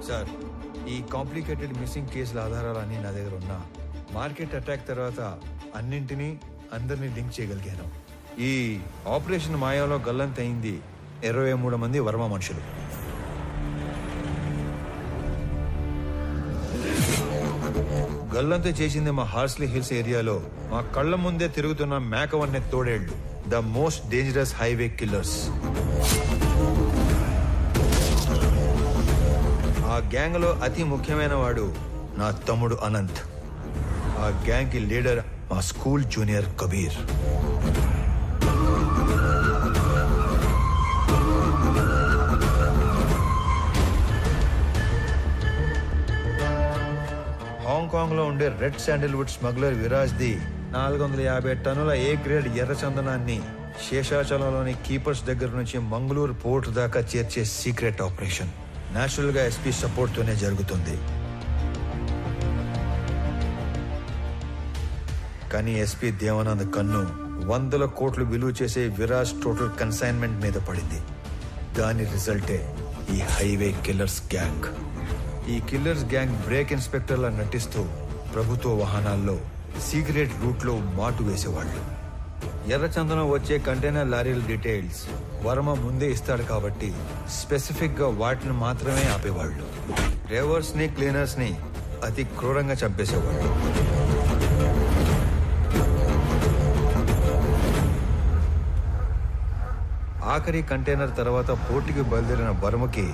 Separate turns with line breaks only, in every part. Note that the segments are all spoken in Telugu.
సార్, ఈ కాంప్లికేటెడ్ మిస్సింగ్ కేసుల ఆధారాలన్నీ నా దగ్గర ఉన్నా మార్కెట్ అటాక్ తర్వాత అన్నింటినీ అందరినీ లింక్ చేయగలిగాను. ఈ ఆపరేషన్ మాయాలో గల్లంతయింది 23 మంది వర్మ మనుషులు. గల్లంతు చేసింది మా హార్స్లీ హిల్స్ ఏరియాలో మా కళ్ళ ముందే తిరుగుతున్న మేకవన్నె తోడేళ్లు, the most dangerous highway killers. ఆ గ్యాంగ్ లో అతి ముఖ్యమైన వాడు నా తమ్ముడు అనంత్. ఆ గ్యాంగ్ కి లీడర్ మా స్కూల్ జూనియర్ కబీర్. హాంకాంగ్ లో ఉండే red Sandalwood smuggler Viraj the 450 టన్నుల ఏ గ్రేడ్ ఎర్ర చందనాన్ని శేషాచలంలోని కీపర్స్ దగ్గర నుంచి మంగళూరు పోర్ట్ దాకా చేర్చే సీక్రెట్ ఆపరేషన్ నేచురల్ గా ఎస్పీ సపోర్ట్ తోనే జరుగుతుంది. కానీ ఎస్పీ దేవానంద్ కన్ను 100 కోట్లు విలువ చేసే విరాజ్ టోటల్ కన్సైన్మెంట్ మీద పడింది. దాని రిజల్టే ఈ హైవే కిల్లర్స్ గ్యాంగ్. ఈ కిల్లర్స్ గ్యాంగ్ బ్రేక్ ఇన్స్పెక్టర్లా నటిస్తూ ప్రభుత్వ వాహనాల్లో సీక్రెట్ రూట్ లో మాటు వేసేవాళ్లు. ఎర్రచందనం వచ్చే కంటైనర్ లారీల డీటెయిల్స్ వర్మ ముందే ఇస్తాడు కాబట్టి స్పెసిఫిక్ గా వాటిని మాత్రమే ఆపేవాళ్లు. డ్రైవర్స్ ని క్లీనర్స్ ని అతి క్రూరంగా చంపేసేవాళ్లు. ఆఖరి కంటైనర్ తర్వాత పోర్టుకి బయలుదేరిన వర్మకి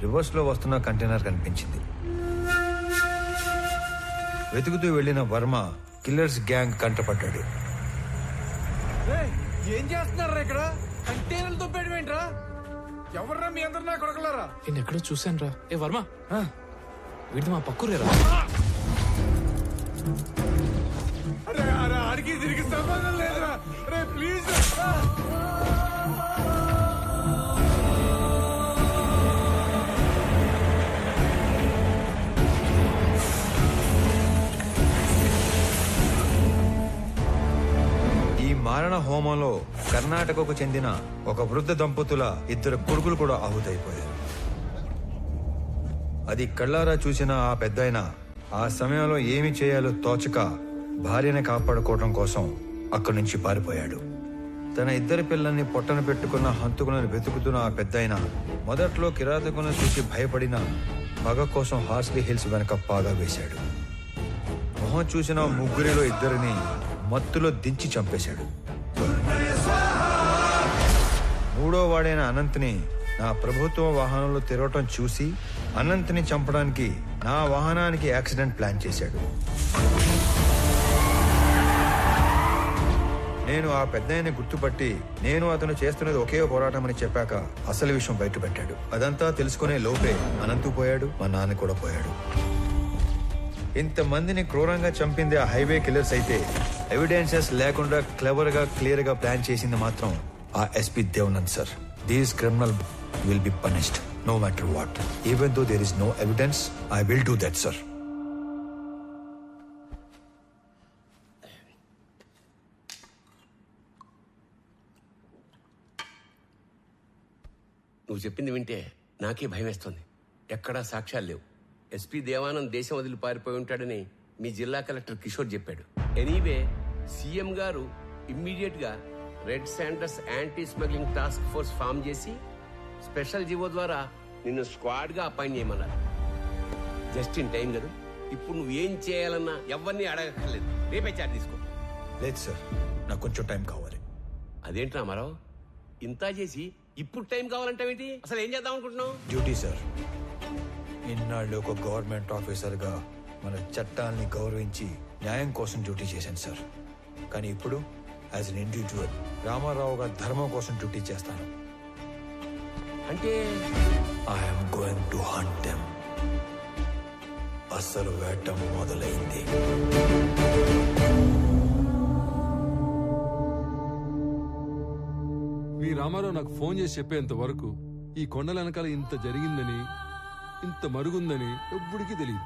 రివర్స్ లో వస్తున్న కంటైనర్ కనిపించింది. వెతుకుతూ వెళ్లిన వర్మ కిల్లర్స్ గ్యాంగ్ కంటపడ్డాడు.
ఏం చేస్తున్నారా ఇక్కడ? కంటైనర్లతో పెట్టమేంట్రా? ఎవర్రా మీ అందరు నా కొడకలారా?
నేను ఎక్కడో చూశాను రా. ఏ వర్మ, వీడిది మా పక్కూరేరా.
అరే అరే ఆడికి తిరిగి సంబంధం లేదురా. అరే ప్లీజ్
మారణ హోమంలో కర్ణాటకకు చెందిన ఒక వృద్ధ దంపతుల 2 కొడుకులు కూడా ఆహుతైపోయారు. అది కళ్ళారా చూసిన ఆ పెద్దాయన ఆ సమయంలో ఏమి చేయాలో తోచక భార్యని కాపాడుకోవడం కోసం అక్కడి నుంచి పారిపోయాడు. తన 2 పిల్లల్ని పొట్టన పెట్టుకున్న హంతకులను వెతుకుతున్న ఆ పెద్దాయన మొదట్లో కిరాతకులను చూసి భయపడిన పగ కోసం హార్స్లీ హిల్స్ వెనక పాగా వేశాడు. మొహం చూసిన 3 2 మత్తులో దించి చంపేశాడు. 3వ వాడైన అనంత్ని నా ప్రభుత్వ వాహనంలో తిరగటం చూసి అనంత్ని చంపడానికి నా వాహనానికి యాక్సిడెంట్ ప్లాన్ చేశాడు. నేను ఆ పెద్దాయన్ని గుర్తుపట్టి నేను అతను చేస్తున్నది ఒకే పోరాటం అని చెప్పాక అసలు విషయం బయటపెట్టాడు. అదంతా తెలుసుకునే లోపే అనంతు పోయాడు, మా నాన్న కూడా పోయాడు. ఇంతమందిని క్రూరంగా చంపింది ఆ హైవే కిల్లర్స్ అయితే ఎవిడెన్సెస్ లేకుండా క్లెవర్ గా క్లియర్ గా ప్లాన్ చేసింది మాత్రం ఆ SP Devanand sir. These criminal will be punished no matter what. Even though there is no evidence I will do that sir.
నువ్వు చెప్పింది వింటే నాకే భయం వేస్తుంది. ఎక్కడా సాక్ష్యాలు లేవు. ఎస్పీ దేవానంద్ దేశం వదిలి పారిపోయి ఉంటాడని మీ జిల్లా కలెక్టర్ కిషోర్ చెప్పాడు. ఎనీవే సీఎం గారు ఇమ్మీడియట్ గా red sanders anti smuggling task force form చేసి స్పెషల్ జీవో ద్వారా నిన్ను స్క్వాడ్ గా అపాయింట్ చేయమన్నారు. జస్ట్ ఇన్ టైం కదా. ఇప్పుడు నువ్వు ఏం చేయాలన్నా ఎవరిని అడగక్కర్లేదు. రేపే చార్జ్ తీసుకో.
లేదు సార్, నాకు కొంచెం టైం కావాలి.
అదేంటి రామారావు, ఇంత చేసి ఇప్పుడు టైం కావాలంటావేంటి? అసలు ఏం చేద్దాం అనుకుంటున్నావు?
Duty sir. ఇన్నాళ్ళు ఒక గవర్నమెంట్ ఆఫీసర్ గా మన చట్టాల్ని గౌరవించి న్యాయం కోసం డ్యూటీ చేశాను సార్. కానీ ఇప్పుడు యాజ్ అన్ ఇండివిజువల్ రామారావుగా ధర్మం కోసం డ్యూటీ చేస్తాను.
అంటే
I'm going to hunt them. అసలు వేట మొదలైంది.
మీ రామారావు నాకు ఫోన్ చేసి చెప్పేంత వరకు ఈ కొండల వెనకాల ఇంత జరిగిందని, ఇంత మరుగుందని ఎవ్వడికి తెలియదు.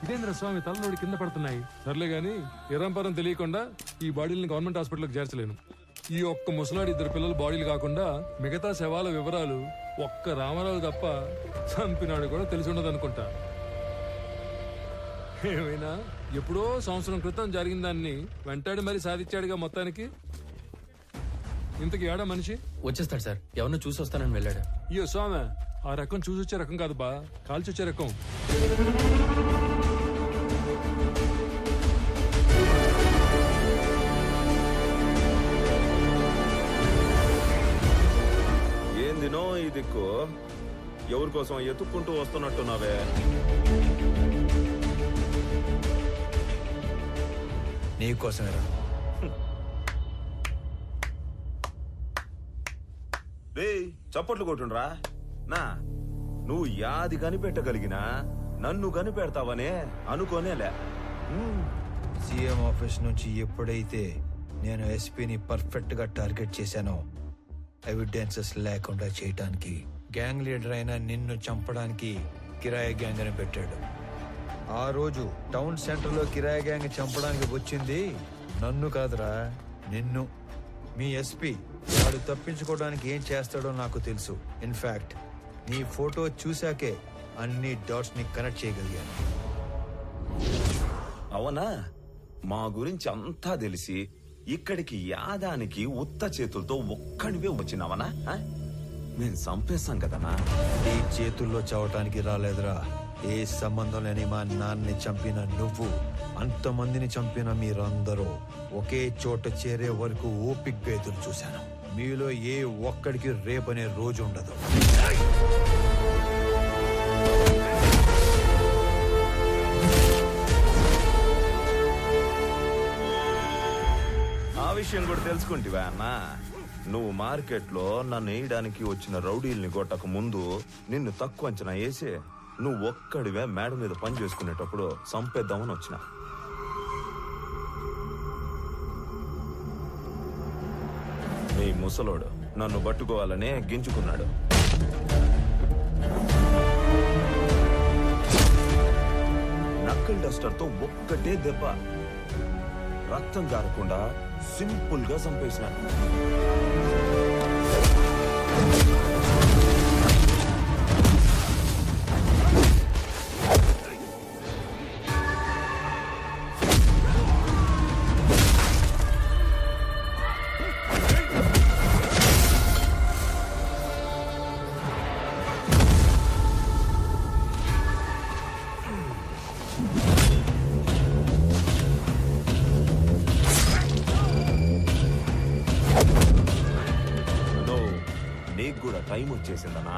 ఇదేంద్ర స్వామి తలనోడి కింద పడుతున్నాయి. సర్లే గాని ఎరంపరం తెలియకుండా ఈ బాడీని గవర్నమెంట్ హాస్పిటల్కి చేర్చలేను. ఈ ఒక్క ముసలాడి 2 పిల్లల బాడీలు కాకుండా మిగతా శవాల వివరాలు ఒక్క రామారావు తప్ప చంపినాడు కూడా తెలిసి ఉండదు అనుకుంటా. ఏమైనా ఎప్పుడో సంవత్సరం క్రితం జరిగిన దాన్ని వెంటాడి మరి సాధించాడుగా మొత్తానికి. ఇంతకి ఏడా మనిషి
వచ్చేస్తాడు సార్, ఎవరినో చూసి వస్తానని వెళ్ళాడు.
అయ్యో స్వామి, ఆ రకం చూసొచ్చే రకం కాదు బా, కాల్చొచ్చే రకం.
ఏందినో ఈ దిక్కు ఎవరి కోసం ఎత్తుక్కుంటూ వస్తున్నట్టున్నావే?
నీకోసమేరా.
రే చప్పట్లు కొట్టుండ్రా. నా నువ్వు యాది కనిపెట్టగలిగినా నన్ను కనిపెడతావనే అనుకోనేలే.
సీఎం ఆఫీస్ నుంచి ఎప్పుడైతే నేను ఎస్పీని పర్ఫెక్ట్ గా టార్గెట్ చేశానో, ఎవిడెన్సెస్ లేకుండా చేయటానికి గ్యాంగ్ లీడర్ అయిన నిన్ను చంపడానికి కిరాయి గ్యాంగ్ అని పెట్టాడు. ఆ రోజు టౌన్ సెంటర్ లో కిరాయి గ్యాంగ్ చంపడానికి వచ్చింది నన్ను కాదురా, నిన్ను. మీ ఎస్పీ వాడు తప్పించుకోవడానికి ఏం చేస్తాడో నాకు తెలుసు. ఇన్ఫాక్ట్ నీ ఫోటో చూశాకే అన్ని డాట్స్ ని కనెక్ట్ చేయగలిగాను.
అవునా? మా గురించి అంతా తెలిసి ఇక్కడికి యాదానికి ఉత్త చేతులతో ఒక్కడివే వచ్చినావనా? నేను చంపేస్తాం కదనా.
ఈ చేతుల్లో చావటానికి రాలేదురా. ఏ సంబంధం లేని మా నాన్నని చంపిన నువ్వు, అంతమందిని చంపిన మీరందరూ ఒకే చోట చేరే వరకు ఓపిగ్గా ఎదురు చూశాను. మీలో ఏ ఒక్కడికి రేపనే రోజు ఉండదు.
ఆ విషయం కూడా తెలుసుకుంటివా అన్నా? నువ్వు మార్కెట్లో నన్ను వేయడానికి వచ్చిన రౌడీల్ని కొట్టక ముందు నిన్ను తక్కువ అంచనా వేసి నువ్వు ఒక్కడివే మేడ మీద పని చేసుకునేటప్పుడు చంపేద్దామని వచ్చిన. నీ ముసలోడు నన్ను పట్టుకోవాలనే గింజుకున్నాడు. నక్కల్ డస్టర్ తో ఒక్కటే దెబ్బ, రక్తం గారకుండా సింపుల్ గా చంపేసినాడు. నీకు కూడా టైం వచ్చేసిందనా?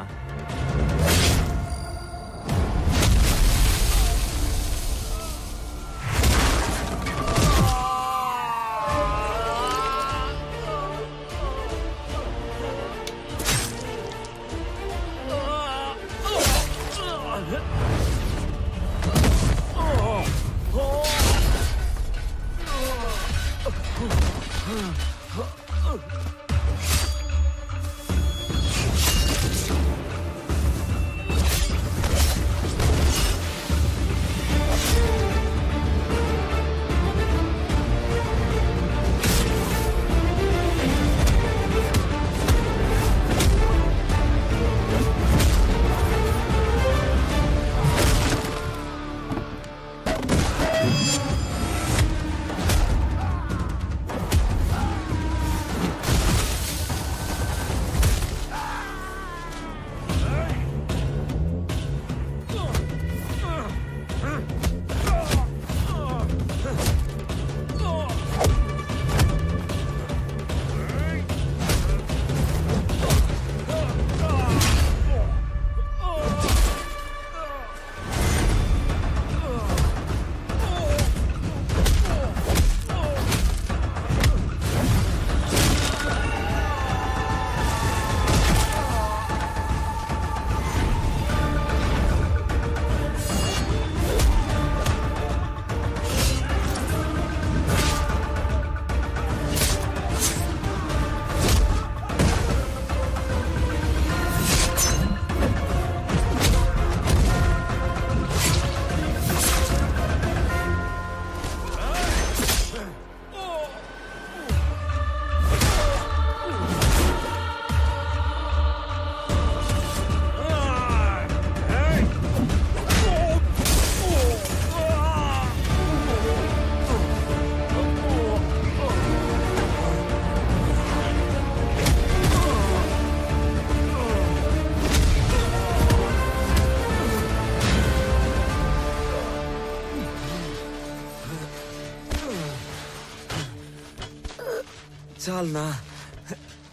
చాలునా,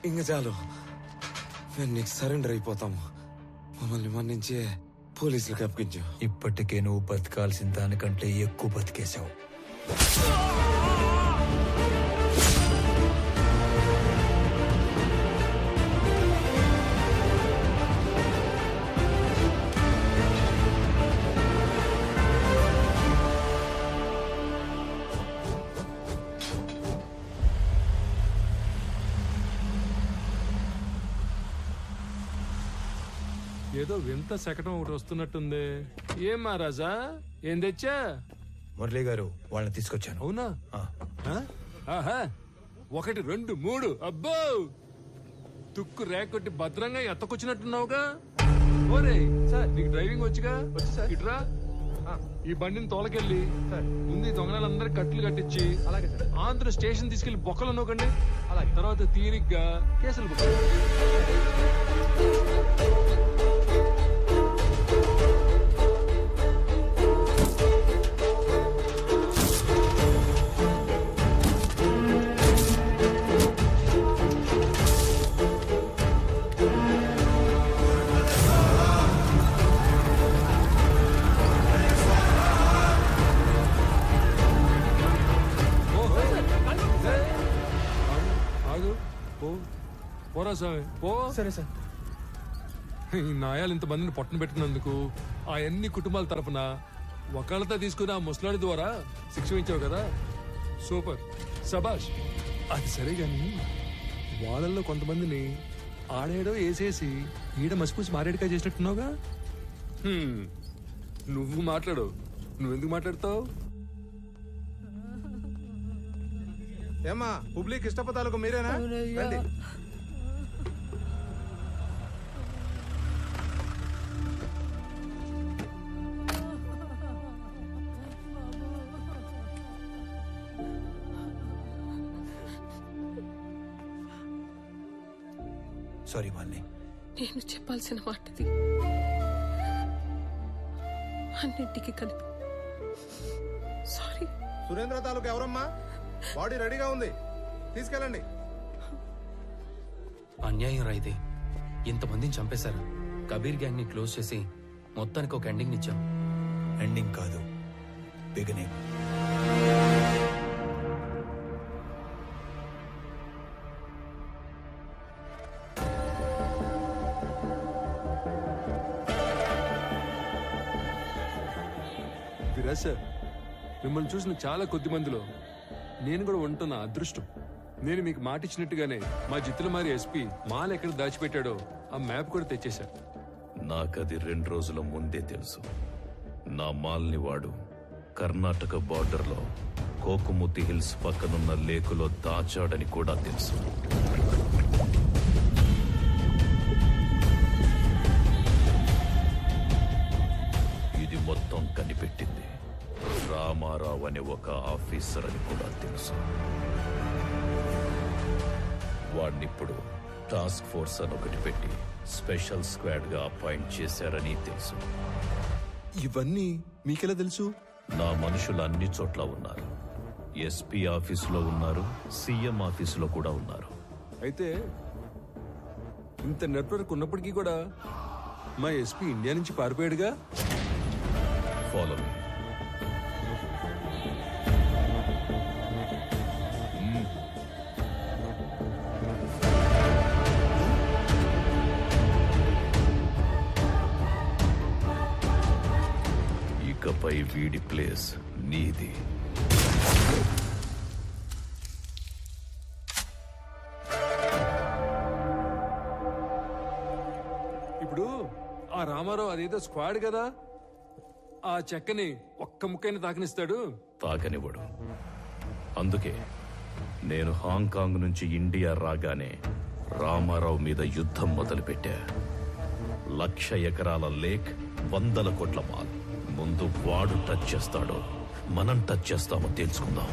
ఇంక చాలు. మేము నీకు సరెండర్ అయిపోతాము. మమ్మల్ని మన్నించి పోలీసులకు అప్పగించు.
ఇప్పటికే నువ్వు బతకాల్సిన దానికంటే ఎక్కువ బతికేశావు.
ఏదో వింత శకటం ఒకటి వస్తున్నట్టుంది. ఏం మహారాజా, ఏం తెచ్చా?
మురళీ గారు వాళ్ళని తీసుకొచ్చాను.
అవునా?
ఆ.
ఆహా, 1 2 3 అబ్బో, తుక్కు రేకొట్టి భద్రంగా ఎత్తకొచ్చినట్టున్నావుగా. ఓరే సార్, నీకు డ్రైవింగ్ వచ్చుగా? ఇట్రా, ఈ బండిని తోలకెళ్ళి ముందు ఈ దొంగలందరికి కట్లు కట్టించి ఆంధ్ర స్టేషన్ తీసుకెళ్లి బొక్కలు నూకండి. తర్వాత తీరిగ్గా కేసులు బుక్. పోరా స్వామి, పో.
సరే సార్.
ఈ నాయాలు ఇంతమందిని పొట్టన పెట్టినందుకు ఆ అన్ని కుటుంబాల తరపున ఒకళ్ళతో తీసుకుని ఆ ముసలాడి ద్వారా శిక్ష ఇచ్చావు కదా, సూపర్, సబాష్. అది సరే గాని వాళ్ళల్లో కొంతమందిని ఆడేడో వేసేసి ఈడ మసిపూసి మారేడుగా చేసినట్టున్నావుగా. నువ్వు మాట్లాడు, నువ్వెందుకు మాట్లాడతావు?
ఏమ్మా పబ్లిక్ ఇష్టపదాలకు మీరేనా? రండి.
సారీ మాలిని.
నేను చెప్పాల్సిన మాటది అన్నింటికి కలిపి సారీ.
సురేంద్ర తాలూకు ఎవరమ్మా? బాడీ రెడీగా ఉంది, తీసుకెళ్ళండి.
అన్యాయం రా ఇది. ఇంతమందిని చంపేశారు. కబీర్ గ్యాంగ్ ని క్లోజ్ చేసి మొత్తానికి ఒక ఎండింగ్ ఇచ్చాం.
ఎండింగ్ కాదు, బిగినింగ్.
విరాజ్ సార్, మిమ్మల్ని చూసిన చాలా కొద్ది మందిలో నేను కూడా ఉంటున్న అదృష్టం. నేను మీకు మాట ఇచ్చినట్టుగానే మా జిత్తులమారి ఎస్పీ మాల్ ఎక్కడ దాచిపెట్టాడో ఆ మ్యాప్ కూడా తెచ్చేశారు.
నాకది 2 రోజుల ముందే తెలుసు. నా మాల్ని వాడు కర్ణాటక బార్డర్లో కోకుముతి హిల్స్ పక్కనున్న లేకులో దాచాడని కూడా తెలుసు. ఇది మొత్తం కనిపెట్టింది రామారావు అనే ఒక ఆఫీసర్ అని కూడా తెలుసు. వాడినిప్పుడు టాస్క్ ఫోర్స్ అని ఒకటి పెట్టి స్పెషల్ స్క్వాడ్ గా అపాయింట్ చేశారని తెలుసు.
ఇవన్నీ మీకెలా తెలుసు?
నా మనుషులు అన్ని చోట్ల ఉన్నారు. ఎస్పీ ఆఫీసులో ఉన్నారు, సీఎం ఆఫీసులో కూడా ఉన్నారు.
అయితే ఇంత నెట్వర్క్ ఉన్నప్పటికీ కూడా మా ఎస్పీ ఇండియా నుంచి పారిపోయాడుగా.
Follow me. ఇకపై వీడి ప్లేస్ నీది.
ఇప్పుడు ఆ రామారావు అదేదో స్క్వాడ్ కదా, ఆ చెక్కని ఒక్క ముక్కైనా తాకనిస్తాడు.
తాకనివ్వడు. అందుకే నేను హాంకాంగ్ నుంచి ఇండియా రాగానే రామారావు మీద యుద్ధం మొదలుపెట్టా. 1,00,000 ఎకరాల లేక్, 100 కోట్ల మాల్. ముందు వాడు టచ్ చేస్తాడో మనం టచ్ చేస్తామో తెలుసుకుందాం.